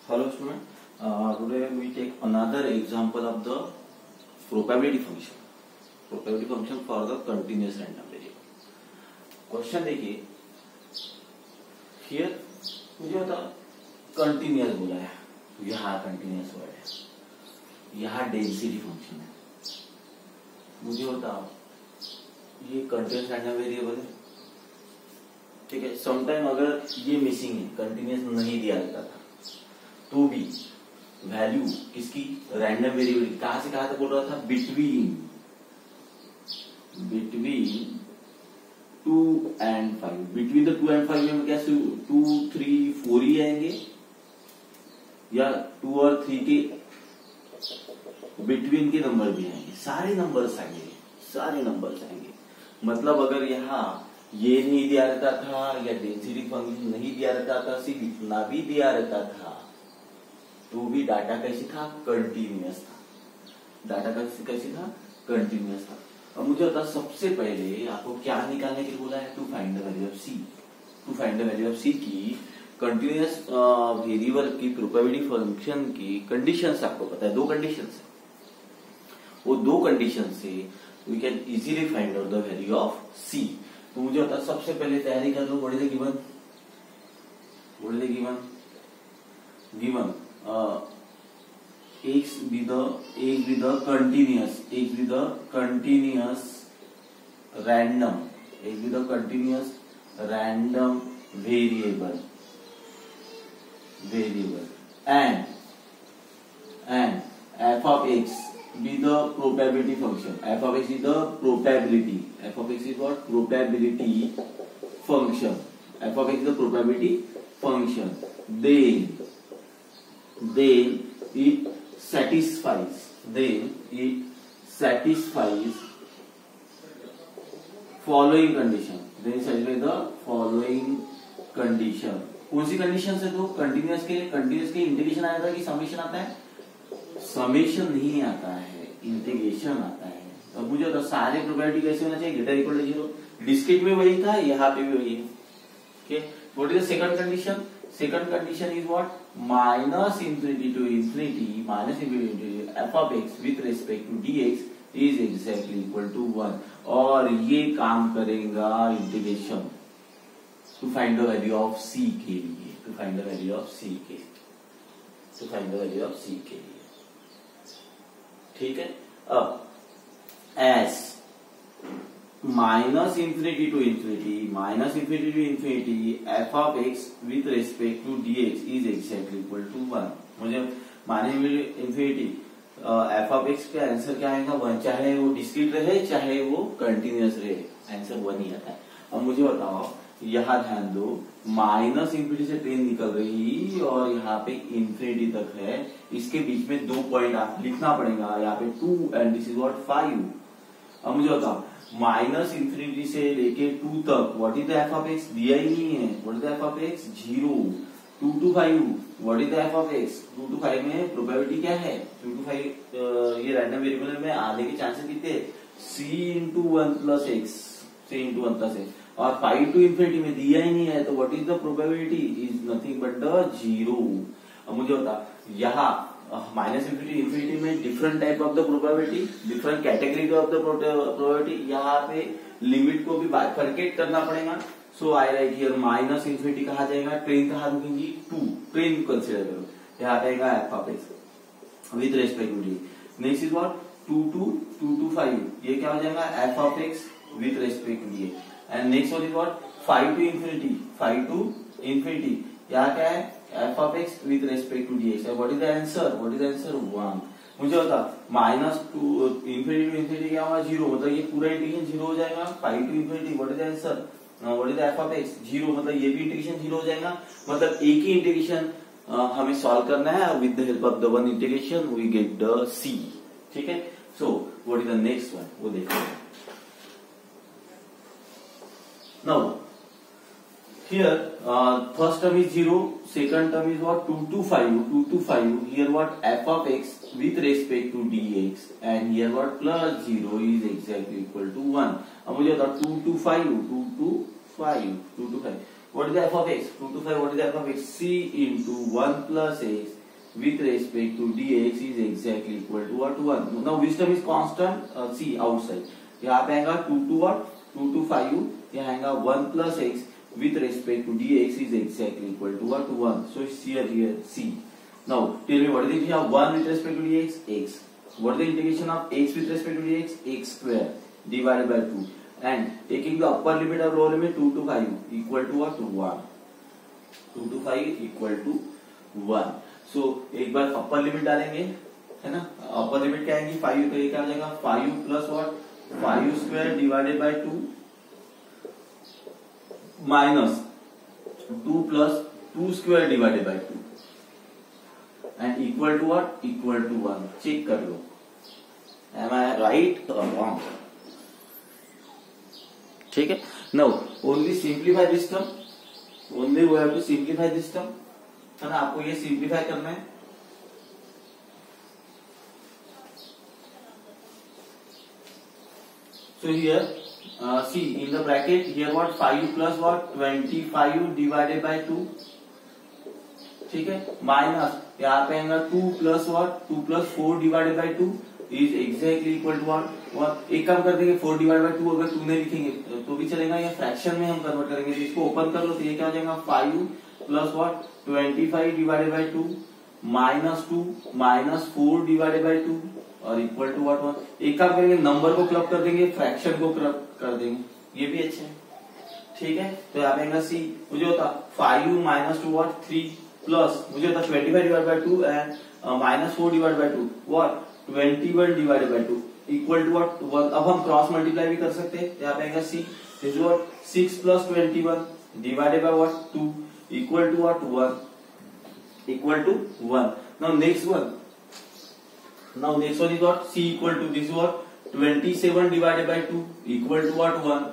Hello student, today we take another example of the probability function for the continuous random variable. Question देखिए, here मुझे बता continuous बोला है, यहाँ continuous word है, यहाँ डेंसिटी फंक्शन है। मुझे बताओ ये कंटिन्यूअस रैंडम वेरिएबल है, ठीक है। समटाइम अगर ये मिसिंग है, कंटिन्यूअस नहीं दिया जाता था तो भी वैल्यू किसकी, रैंडम वेरिएबल की, कहां से कहां तक बोल रहा था, between 2 and 5। Between the 2 and 5 में क्या 2, 3, 4 ही आएंगे या 2 और 3 के बिटवीन के नंबर भी आएंगे, सारे नंबर्स आएंगे। मतलब अगर यहाँ ये नहीं दिया रहता था या डेंसिटी फंक्शन नहीं दिया रहता था, सिर्फ इतना भी दिया रहता था तो भी डाटा कैसे था, कंटिन्यूअस था। अब मुझे बता, सबसे पहले आपको क्या निकालने के लिए बोला है, to find the value of C की कंटिन्यूअस वेरिएबल की प्रोबेबिलिटी फंक्शन की कंडीशंस आपको पता है, 2 कंडीशंस है। वो 2 कंडीशन से we can easily find out the value of C. तो मुझे बता, सबसे पहले तैयारी कर लो, what is the given x with the continuous random variable and f of x with the probability function. F of x is the probability. F of x is what? Probability function. F of x is the probability function. Then it satisfies following condition. Then it satisfies the following condition. कौन सी condition है? तो continuous के integration आता है कि summation आता है? Summation नहीं आता है, इंटीग्रेशन आता है। अब मुझे तो सारे प्रोबेबिलिटी कैसे होना चाहिए, ग्रेटर इक्वल टू 0। डिस्क्रीट में वही था, यहाँ पे भी वही है। Okay, what is the second condition? Second condition is what? Minus infinity to infinity f of x with respect to dx is exactly equal to 1। और ये काम करेगा integration to find the value of c के लिए, ठीक है। अब as minus infinity to infinity f of x with respect to dx is exactly equal to 1। मुझे माने इंफिनिटी f of x का आंसर क्या आएगा, 1। चाहे वो डिस्क्रीट रहे चाहे वो कंटिन्यूअस रहे, आंसर 1 ही आता है। अब मुझे बताओ, यहाँ ध्यान दो, माइनस इंफिनिटी से ट्रेन निकल रही और यहाँ पे इंफिनिटी तक है, इसके बीच में 2 पॉइंट आप लिखना पड़ेगा, यहाँ पे 2 एंड दिस इज व्हाट 5। अब मुझे बताओ, माइनस इंफिनिटी से लेके 2 तक what is the F of X, दिया ही नहीं है। What is the F of x, 0। 2 to 5 what is the F of x, 2 to 5 में प्रोबेबिलिटी क्या है, 2 to 5 ये रैंडम वेरिएबल में आने के चांसेस कितने, c into 1 plus x, और 5 to इंफिनिटी में दिया ही नहीं है, तो what is the probability, is nothing but the 0। अब मुझे बता, यहाँ माइनस इंफिनिटी में different type of the probability, different category of the probability, यहाँ पे लिमिट को भी बाइफरकेट करना पड़ेगा। सो आई राइट हियर माइनस इंफिनिटी कहा जाएगा, ट्रेन कहा रुकेंगी 2, ट्रेन कंसिडर करो, यहाँ आएगा f of x with respect to d. Next is what, 2 to 5, ये क्या हो जाएगा, f of x with respect to d. And next is what, 5 to infinity, यहाँ क्या है, f of x with respect to dx। What is the answer, 1। मुझे बता, minus infinity to infinity क्या होगा, 0, मतलब ये पूरा इंटीग्रेशन 0 हो जाएगा। 5 to infinity what is the answer, what is the f of x, 0, मतलब ये भी इंटीग्रेशन 0 हो जाएगा। मतलब एक ही इंटीग्रेशन हमें सॉल्व करना है, with the help of the one integration we get the c, ठीक है। So what is the next one, वो देखते हैं। Now here first term is 0, second term is what, 2 to 5, here what, f of x with respect to dx, and here what, plus 0 is exactly equal to 1। अब मुझे बता, 2 to 5, what is the f of x? 2 to 5, what is the f of x? C into 1 plus x with respect to dx is exactly equal to what? 1. Now which term is constant? C outside. यहाँ पे आएगा 2 to what? 2 to 5. यहाँ आएगा 1 plus x with respect to dx is exactly equal to what? 1. So it's here C. Now tell me what is the integration of 1 with respect to dx? X. What is the integration of x with respect to dx? X square divided by 2. And taking the upper limit or lower limit 2 to 5 equal to what? 1. 2 to 5 equal to 1. So एक बार upper limit डालेंगे, है ना? Upper limit क्या आएगी? 5, तो ये क्या हो जाएगा? 5 plus what? 5 square divided by 2 minus 2 plus 2 square divided by 2 and equal to what? Equal to 1. Check कर लो, एम आई राइट और रॉन्ग? ठीक है. Now only simplify this term, only we have to simplify this term, है ना? आपको ये simplify करना है. So here see in the bracket here what? 5 plus what? 25 divided by 2. ठीक है. माइनस यहाँ पे आएगा 2 plus what? 2 plus 4 divided by 2 is exactly equal to what? एक काम कर देंगे, 4 divided by 2 अगर 2 नहीं लिखेंगे तो भी चलेगा, या फ्रैक्शन में हम कन्वर्ट करेंगे. तो इसको ओपन कर लो, तो ये क्या हो जाएगा? 5 plus what? 25 divided by 2 minus 2 minus 4 divided by 2 और इक्वल टू व्हाट? 1. एक काम करेंगे, नंबर को क्लब कर देंगे, फ्रैक्शन को क्लब कर देंगे, ये भी अच्छा है. ठीक है. तो यहाँ पे आएगा सी. मुझे होता 5 माइनस 2 व्हाट? 3 प्लस मुझे होता 25 divide by 2 and minus 4 divide by 2 what? 21 divided by 2 equal to what? 1. अब हम क्रॉस मल्टीप्लाई भी कर सकते हैं. यहाँ पे आएगा C. This what? 6 plus 21 divided by what? 2 equal to what? 1 equal to 1. Now next one. Now next one is what? C equal to this what? 27 divided by 2 equal to what? 1.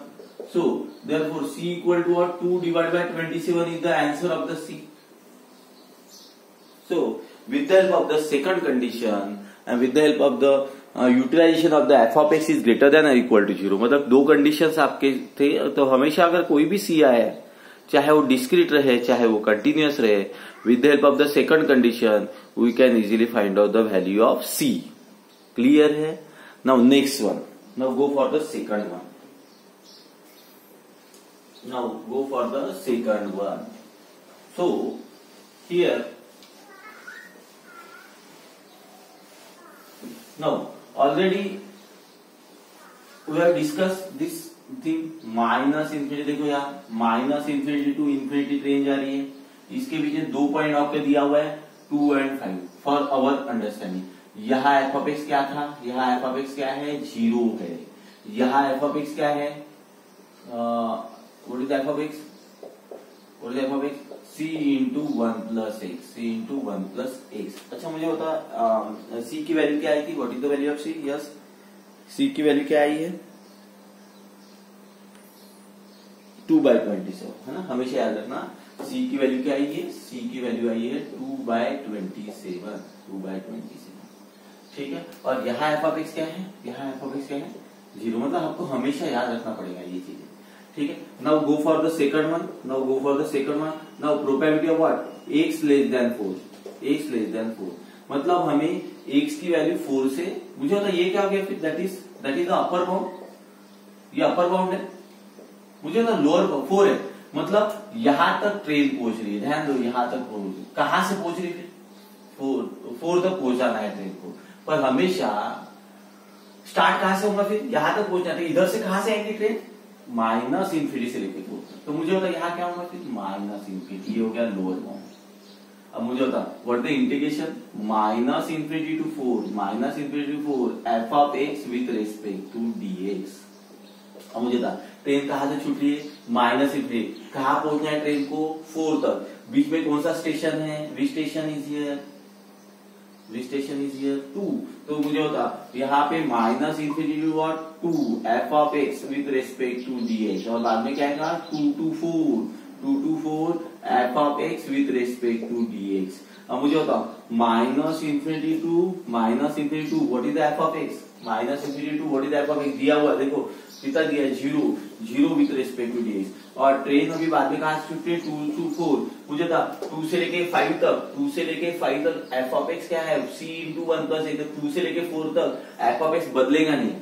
So therefore C equal to what? 2 divided by 27 is the answer of the C. So with the help of the second condition and with the help of the utilization of the f of x is greater than or equal to 0, मतलब दो conditions आपके थे. तो हमेशा अगर कोई भी C आए, चाहे वो डिस्क्रीट रहे चाहे वो कंटिन्यूअस रहे, with the help of the second condition we can easily find out the value of C. Clear है? Now next one. Now go for the second one. Now go for the second one. So here now already we have discussed this thing. Minus infinity, देखो यहाँ minus infinity to infinity range आ रही है. इसके पीछे 2 point आपके दिया हुआ है 2 and 5 फॉर अवर अंडरस्टैंडिंग. यहाँ एफ ऑफ एक्स क्या था? यहाँ एफ ऑफ एक्स क्या है? 0 है. यहाँ एफ ऑफ एक्स क्या है? What is F of x? What is F of x? c into 1 plus x. c into 1 plus x. अच्छा मुझे बता c की वैल्यू क्या आई थी? What is the value of c? Yes, c की value क्या आई है? 2/27, है ना? हमेशा याद रखना c की वैल्यू क्या आई है? c की वैल्यू आई है 2/27. 2/27. ठीक है. और यहाँ एफ ऑफ एक्स क्या है? यहाँ एफ ऑफ एक्स क्या है? 0. मतलब आपको हमेशा याद रखना पड़ेगा ये चीजें. ठीक है. Now go for the second one. Now go for the second one. Now probability of what? x less than 4. x less than 4 मतलब हमें x की वैल्यू 4 से, मुझे होता ये क्या हो गया फिर? That is the upper bound. ये अपर बाउंड है. मुझे ना लोअर 4 है, मतलब यहां तक ट्रेन पहुंच रही है. ध्यान दो, यहां तक पहुंच रही. कहां से पहुंच रही है? 4 तक पहुंचाना है ट्रेन को. पर हमेशा स्टार्ट कहां से होगा? फिर यहां तक पहुंचना है. इधर से कहां से आएगी ट्रेन? माइनस इंफिनिटी से लेके 4. तो मुझे होता यहाँ क्या होगा फिर? Minus infinity. ये हो गया लोअर बाउंड. अब मुझे होता what the integration? Minus infinity to 4 minus infinity to 4 F of x with respect to dx. अब मुझे था ट्रेन कहां से छूट रही है? Minus infinity. कहां पहुंचना है ट्रेन को? 4 तक. बीच में कौन सा स्टेशन है? Which station is here? Which station is here? 2. तो मुझे होता यहाँ पे minus infinity to what? 2 F of x with respect to DX. और बाद में क्या आएगा? 2 to 4 F of x with respect to dx. अब मुझे होता minus infinity to what is the F of X? Minus infinity to what is the F of X? दिया हुआ देखो कितना दिया है? 0. 0 विथ रेस्पेक्ट टू dx। और ट्रेन अभी बाद में कहा शिफ्ट 2 to 4, मुझे था 2 से लेके 5 तक एफ ऑफ एक्स क्या है c इंटू 1 प्लस एक, 2 से लेके 4 तक एफ ऑफ एक्स बदलेगा नहीं,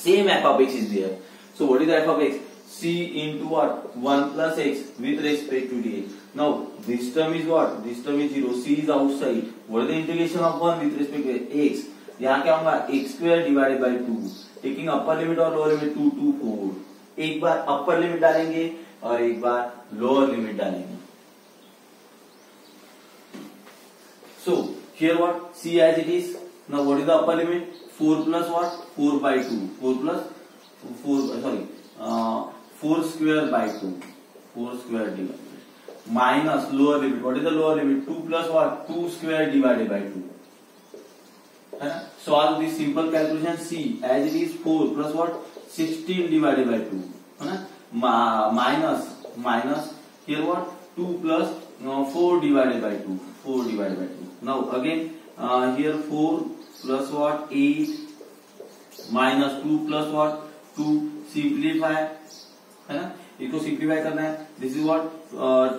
same f of x is there. So what is the F of x? c into what? 1 plus x with respect to dx. Now this term is what? This term is 0. c is outside. What is the integration of 1 with respect to x? यहाँ क्या होगा? x square divided by 2. Taking upper limit और lower limit 2 to 4. एक बार upper limit डालेंगे और एक बार lower limit डालेंगे। So here what? c as it is. Now what is the upper limit? 4 plus what? 4 by 2. 4 plus 4 square by 2. 4 square divided minus lower limit. What is the lower limit? 2 plus what? 2 square divided by 2. है ना? Solve this simple calculation. C as it is 4 plus what? 16 divided by 2. है ना? Minus here what? 2 plus 4 divided by 2. 4 divided by 2. Now again here 4 plus what? 8 minus 2 plus what? 2. Simplify, है ना? इसको simplify करना है। This is what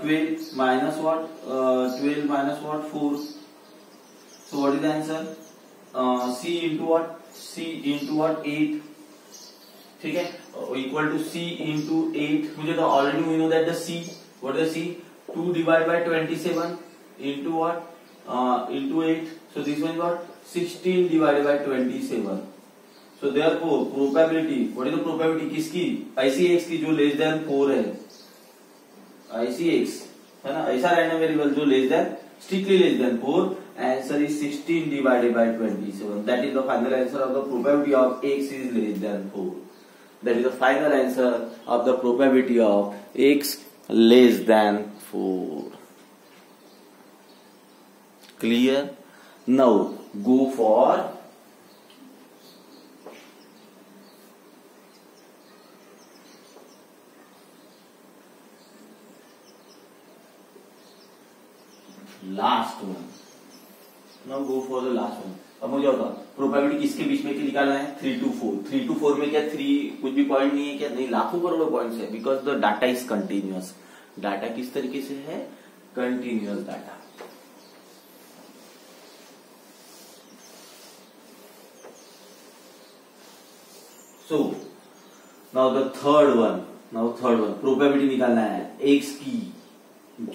12 minus what 12 minus what 4। So what is the answer? c into what 8, ठीक है, equal to c into 8। मुझे तो already we know that the c, what is the c? 2 divide by 27 into what into 8। So this one is what 16 divided by 27। So therefore probability, what is the probability किसकी? ICX की जो less than 4 है, ICX है ना, ऐसा random variable जो less than strictly less than 4। Answer is 16 divided by 27। That is the final answer of the probability of x is less than 4। That is the final answer of the probability of x less than 4। Clear? Now go for last one. Now go for the last one. अब मुझे बताओ probability किसके बीच में निकालना है? 3 to 4। 3 to 4 में क्या 3 कुछ भी पॉइंट नहीं है क्या? नहीं, लाखों करोड़ों पॉइंट्स है, because the data is continuous. Data किस तरीके से है? Continuous data. So now the third one probability निकालना है एक्स की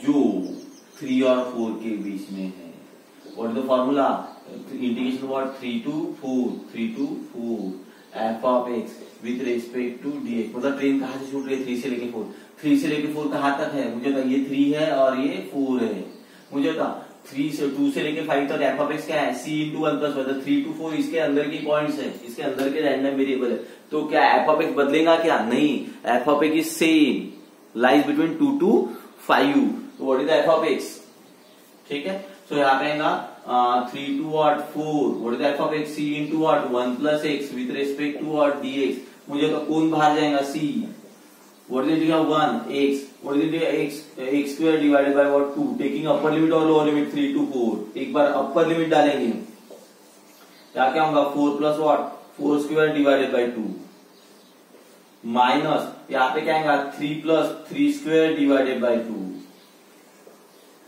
जो 3 और 4 के बीच में है। What is the formula? Integration what 3 to 4 F of x with respect to dx। मतलब ट्रेन कहां से छूट रही है? 3 से लेके 4। 3 से लेके 4 कहां तक है? मुझे था ये 3 है और ये 4 है। मुझे था 2 से लेके 5 तक एफ ऑफ एक्स क्या है? c इंटू 1 प्लस 3 to 4 इसके अंदर की पॉइंट्स है, इसके अंदर के रैंडम वेरिएबल है। तो क्या एफ ऑफ एक्स बदलेगा क्या? नहीं, F of x is same, lies between 2 to 5। तो what is the F of x? ठीक है, सो यहाँ पे आएगा 3 to what 4। What is the F of x? c into what 1 plus x with respect to what dx। मुझे तो कौन बाहर जाएगा? c। What is it? 1 x। What is it? x square divided by what 2। Taking upper limit और lower limit 3 to 4। एक बार upper limit डालेंगे क्या होगा? 4 plus what 4 square divided by 2 minus यहाँ पे क्या आएगा? 3 प्लस 3 स्क्वायर डिवाइडेड बाय 2।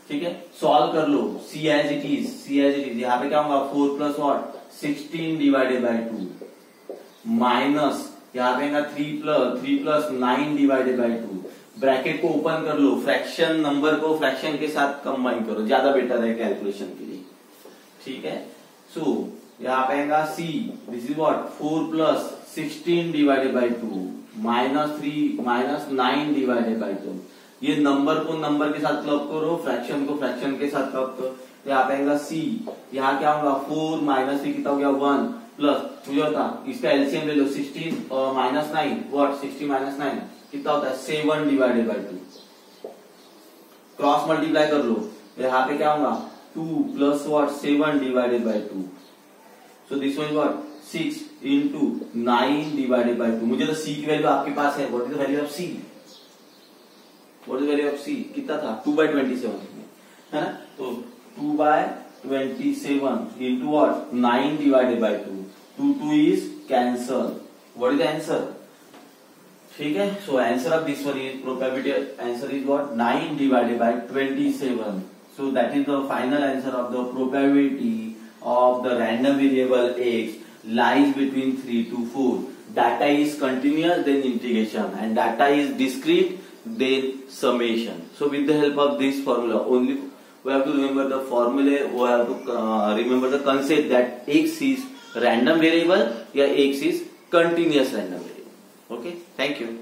ठीक है, सॉल्व कर लो। c एज इट इज यहाँ पे क्या होगा? 4 plus what 16 divided by 2 minus यहाँ पे 3 प्लस 9 डिवाइडेड बाय 2। ब्रैकेट को ओपन कर लो, फ्रैक्शन नंबर को फ्रैक्शन के साथ कंबाइन करो, ज्यादा बेटर है कैलकुलेशन के लिए। ठीक है, सो यहाँ पे आएगा c, this is what 4 plus 16 divided by 2 minus 9 divided by 2। ये नंबर को नंबर के साथ क्लब करो, फ्रैक्शन को फ्रैक्शन के साथ क्लब करो। तो यहाँ पे आएगा c, यहाँ क्या होगा 4 माइनस 3 कितना हो गया 1 प्लस मुझे होता इसका एलसीएम ले लो 16 और माइनस 9 व्हाट 60 माइनस 9 कितना होता है 7 डिवाइडेड बाय 2। क्रॉस मल्टीप्लाई कर लो, यहाँ पे क्या होगा 2 plus what 7 divided by 2। So this one what 6 into 9 divided by 2। मुझे तो c की वैल्यू आपके पास है। What is the value of c? What is value of c? कितना था 2/27 है ना। तो 2/27 into what 9 divided by 2। 2 is cancel. What is the answer? ठीक है. So answer of this one is probability answer is what 9 divided by 27. So that is the final answer of the probability of the random variable x lies between 3 to 4. Data is continuous, then integration, and data is discrete, then summation. So with the help of this formula only we have to remember the formula, we have to remember the concept that x is random variable या x is continuous random variable. Okay, thank you.